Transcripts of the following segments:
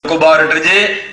کو بار ڈرجے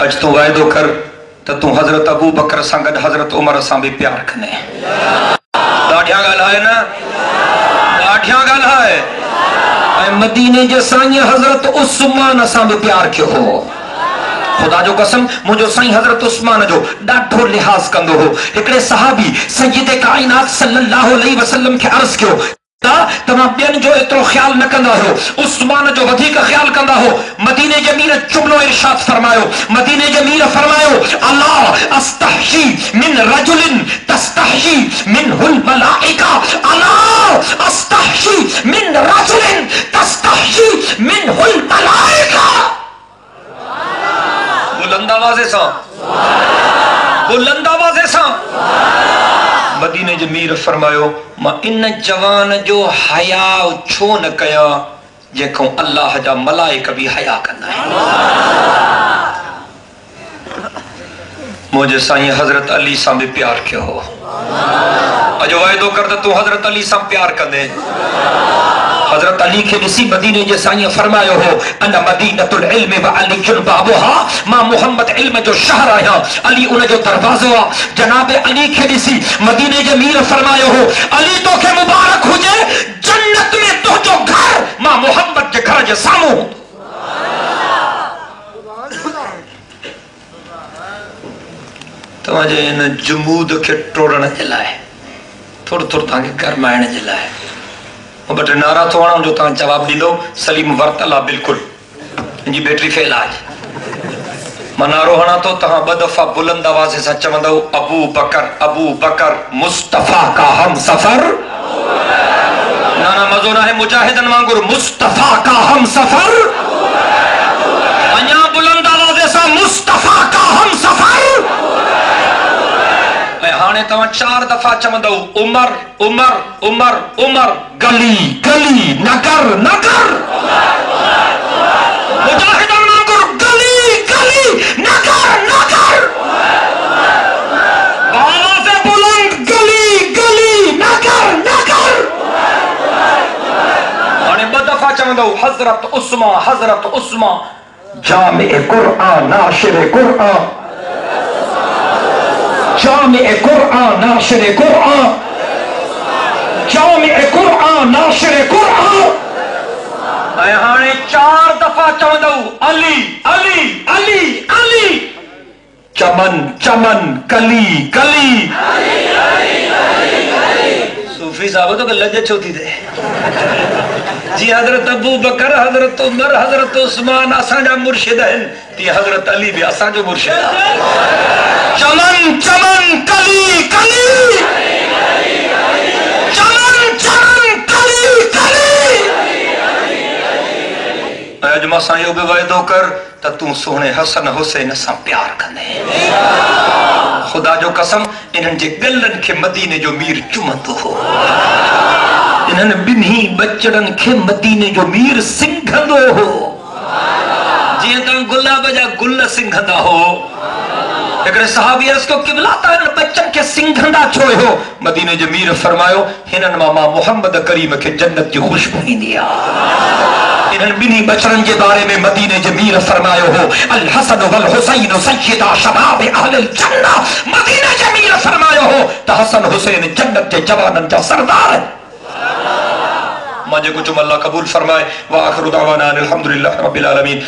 اج تو وعدو کر تے تو حضرت ابو بکر سان گڈ حضرت عمر سان بھی پیار کنے ڈاڈھیا گل ہے نا ڈاڈھیا گل ہے اے مدینے جے سائیں حضرت عثمان سان بھی پیار کیو ہو خدا جو قسم مجھو سائیں حضرت عثمان جو ڈاٹھو لحاظ کندو ہو ایکڑے صحابی سید کائنات صلی اللہ علیہ وسلم کے عرض کیو تمام بین جو اترو خیال نہ کندا ہو عثمان جو ودھی کا خیال کندا ہو مدینہ جمیل جملو ارشاد فرمایو مدینہ جمیل فرمایو اللہ استحشی من رجل تستحشی منہ الملائکہ اللہ استحشی من رجل تستحشی منہ الملائکہ بلند آوازے سا بلند آوازے سا مدینہ جمیر فرمایو ماں ان جوان جو حیاء چھو نہ کیا جیکھوں اللہ جا ملائکہ بھی حیاء کرنا ہے مجھے سائیں حضرت علی سان بھی پیار کیا ہو اجو وعدو کرتا تو حضرت علی سان پیار کر دے حضرت علی کے نسی مدینہ جے سائیں فرمایا ہو انا مدینۃ العلم و علی بابها ما محمد علم جو شہر آیا علی انہیں جو دروازہ جناب علی کے نسی مدینہ جمیل فرمایا ہو علی تو کے مبارک ہو جائے جنت میں تو جو گھر ما محمد کے گھر جے سامو تو آجے ان جمود کے ٹوڑن جلائے تھوڑ تھوڑ تاں کے گھر مائن جلائے وہ بٹے نعرہ تو آنا جو تاں جواب دی دو سلیم ورط اللہ بالکل ان جی بیٹری فیل آج منارو ہنا تو تاں بدفع بلند آوازے سا چمندو ابو بکر مصطفیٰ کا ہم سفر نانا مزونہ ہے مجاہدن مانگر مصطفیٰ کا ہم سفر انیا بلند آوازے سا مصطفیٰ کا ہم سفر ہانے تاں چار دفعہ چمندو عمر گلی نگر مجاہدن مانگر گلی نگر آواز بلند گلی نگر ہانے بدفعہ چمندو حضرت عثمان جامع قرآن ناشر قرآن جامع قرآن ناشر قرآن جامع قرآن ناشر قرآن اے ہانے چار دفعہ چوندو علی چمن کلی صوفی صاحب تو کہ لجے چھوتی دے جی حضرت ابو بکر حضرت عمر حضرت عثمان آسان جا مرشد ہیں تی حضرت علی بھی آسان جو مرشد ہیں چمن کلی چمن کلی اجمع سائیو بے وعدو کر تا تم سونے حسن حسین سا پیار کنے خدا جو قسم انہن جے گلن کے مدینے جو میر چمندو ہو انہن بنہی بچڑن کے مدینے جو میر سنگھندو ہو جی انتا گلہ بجا گلہ سنگھندا ہو اگر صحابی اس کو قبلہ تا انہن بچن کے سنگھندا چھوئے ہو مدینہ جمیر فرمایو ہنن ماما محمد کریم کے جنت کی خوشبو ہی دیا انہن بنی بچرن کے بارے میں مدینہ جمیل فرمایو ہو الحسن والحسین سیدہ شباب اہل الجنہ مدینہ جمیل فرمایو ہو تا حسن حسین جنت کے جوانن کا سردار ہے مجھے کچھ اللہ قبول فرمائے وآخر دعوانا الحمدللہ رب العالمین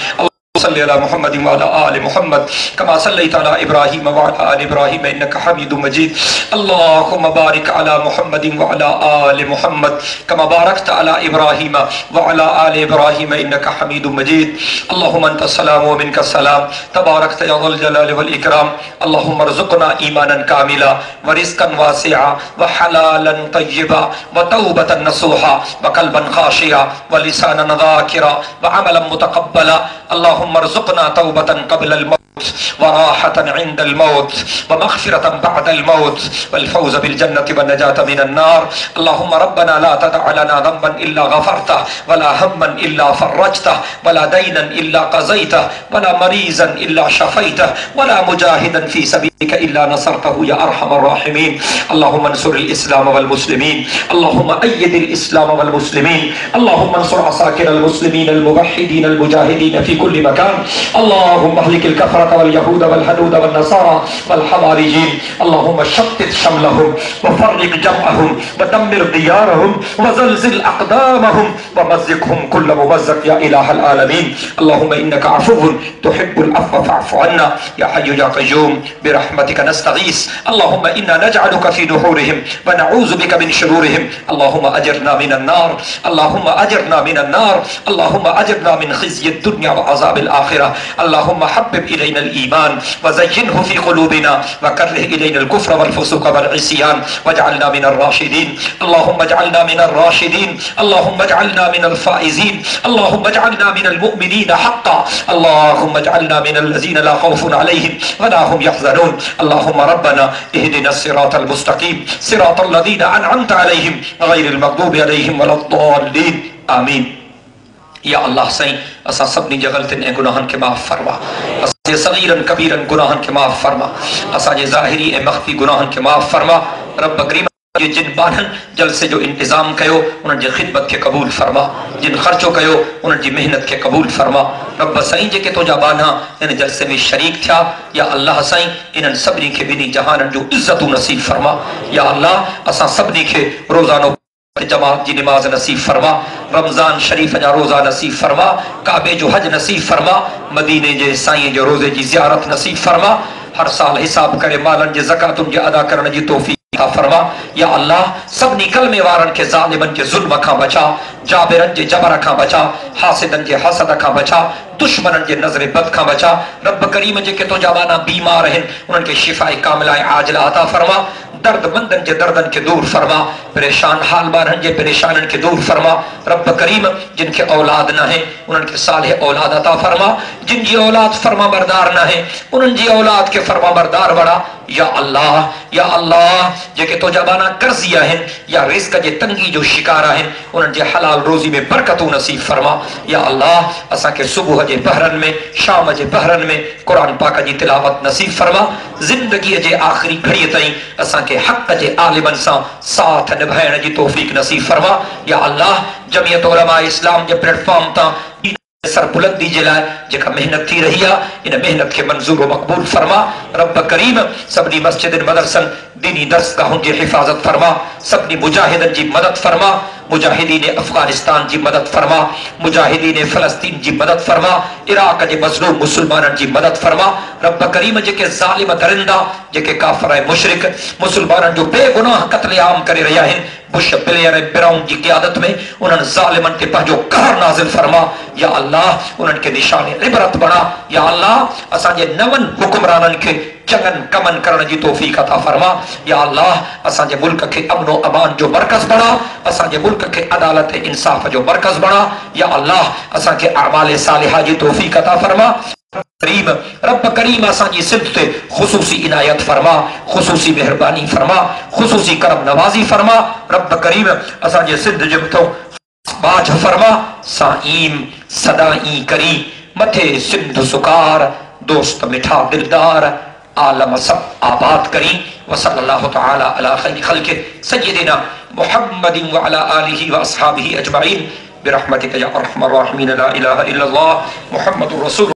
صلی اللہ محمد وعلا آل محمد کما صلیت علی ابراہیم وعلا آل ابراہیم انکا حمید مجید اللہم بارک علی محمد وعلا آل محمد کما بارکت علی ابراہیم وعلا آل ابراہیم انکا حمید مجید اللہم انت السلام ومنک السلام تبارکت یا ذو الجلال والاکرام اللہم ارزقنا ایمانا کاملا ورزقا واسعا وحلالا طیبا وتوبتا نصوحا وقلبا خاشعا ولسانا ذاکرا وعملا متقبلا اللہم ارزقنا توبة قبل الموت وراحة عند الموت ومغفرة بعد الموت والفوز بالجنة والنجاة من النار. اللهم ربنا لا تدع لنا ذنبا إلا غفرته ولا هما إلا فرجته ولا دينا إلا قضيته ولا مريضا إلا شفيته ولا مجاهدا في سبيلك إلا نصرته يا أرحم الراحمين. اللهم انصر الإسلام والمسلمين، اللهم أيد الإسلام والمسلمين، اللهم انصر عساكر المسلمين الموحدين المجاهدين في كل مكان. اللهم اهلك الكفرة واليهود والهنود والنصارى والحواريين. اللهم شتت شملهم وفرق جمعهم ودمر ديارهم وزلزل أقدامهم ومزقهم كل ممزق يا إله العالمين. اللهم إنك عفو تحب العفو فاعف عنا يا حي يا قيوم برحمتك نستغيث. اللهم إنا نجعلك في نحورهم ونعوذ بك من شرورهم. اللهم أجرنا من النار، اللهم أجرنا من النار، اللهم أجرنا من خزي الدنيا وعذاب الآخرة. اللهم حبب إلينا الإيمان وزينه في قلوبنا وكره إلينا الكفر والفسوق والعصيان واجعلنا من الراشدين. اللهم اجعلنا من الراشدين، اللهم اجعلنا من الفائزين، اللهم اجعلنا من المؤمنين حقا. اللهم اجعلنا من الذين لا خوف عليهم ولا هم يحزنون. اللهم ربنا اهدنا الصراط المستقيم صراط الذين أنعمت عليهم غير المغضوب عليهم ولا الضالين آمين. یا اللہ سائیں اسا سبنی جے غلطن اے گناہن کے معاف فرما، اسا جے صغیرن کبیرن گناہن کے معاف فرما، اسا جے ظاہری اے مخفی گناہن کے معاف فرما. رب کریم یہ جن بانن جلسے جو انتظام کیو انہاں جے خدمت کے قبول فرما، جن خرچو کیو انہاں جی محنت کے قبول فرما. رب سائیں جے کہ تو جا بانا ان جلسے میں شریک تھا یا اللہ سائیں انہاں سبنی کے بنی جہانن جو عزت و نصیب فرما. یا اللہ اسا سبنی کے روزانو جماعت جی نماز نصیب فرما، رمضان شریف جا روزہ نصیب فرما، کعبے جو حج نصیب فرما، مدینے جے سائیں جو روزے جی زیارت نصیب فرما. ہر سال حساب کرے مالن جے زکاتن جے ادا کرنے جی توفیق عطا فرما. یا اللہ سبنی کلمے وارن کے ظالمن کے ظلم کھاں بچا، جابرن جے جبر کھاں بچا، حاسدن جے حسد کھاں بچا، دشمنن جے نظر بد کھاں بچا. رب کریم جے کہ تو جوانا بیمار ہیں انہن کے شفاء کاملہ عاجلہ عطا فرما. درد مندن جے دردن کے دور فرما، پریشان حال بارن جے پریشانن کے دور فرما. رب کریم جن کے اولاد نہ ہیں انہن کے صالح اولاد عطا فرما، جن جی اولاد فرما بردار نہ ہیں انہن جی اولاد کے فرما بردار بڑا. یا اللہ یا اللہ جے کہ تو جبانا قرضیہ ہیں یا رزق جے تنگی جو شکارہ ہیں انہن جے حلال روزی میں برکت و نصیب فرما. یا اللہ اسا کے صبح جے پہرن میں شام جے پہرن میں قرآن پاک جی تلاوت نصیب فرما. زندگی جے آخری گھڑی تائیں اسا کے حق جے عالمن سا ساتھ نبھائن جی توفیق نصیب فرما. یا اللہ جمعیت علماء اسلام جے پلیٹ فارم تا سر بلندی جلائے جکا محنت تھی رہی ہے ان محنت کے منظور و مقبول فرما. رب کریم سبنی مسجد مدرسن دینی درسگاہوں کی حفاظت فرما، سبنی مجاہدن جی مدد فرما، مجاہدین افغانستان جی مدد فرما، مجاہدین فلسطین جی مدد فرما، عراق جی مظلوم مسلمانن جی مدد فرما. رب کریم جے کے ظالم درندہ جے کے کافر مشرک مسلمانن جو بے گناہ قتل عام کرے رہا ہیں بش بلیئر براؤن جی قیادت میں انہن ظالمن کے پہجو قہر نازل فرما. یا اللہ انہن کے نشان عبرت بنا. یا اللہ اسا جے نون حکمرانن کے چنگن کمن کرن جی توفیق عطا فرما. یا اللہ اسا جے ملک کے امن و امان جو مرکز بنا، اسا جے ملک کے عدالت انصاف جو مرکز بنا. یا اللہ اسا کے اعمال صالحہ جی توفیق عطا فرما. رب کریم اسا جی سمت تے خصوصی عنایت فرما، خصوصی مہربانی فرما، خصوصی کرم نوازی فرما. رب کریم اسا جی سندھ جمتو باج فرما. سائیم صدائیں کری متھے سندھ سکار، دوست مٹھا دلدار عالم سب آباد کری. وصلی اللہ تعالی علی خیر خلق سیدنا محمد وعلی آلہ واصحابہ اجمعین برحمتک یا ارحم الراحمین. لا الہ الا اللہ محمد رسول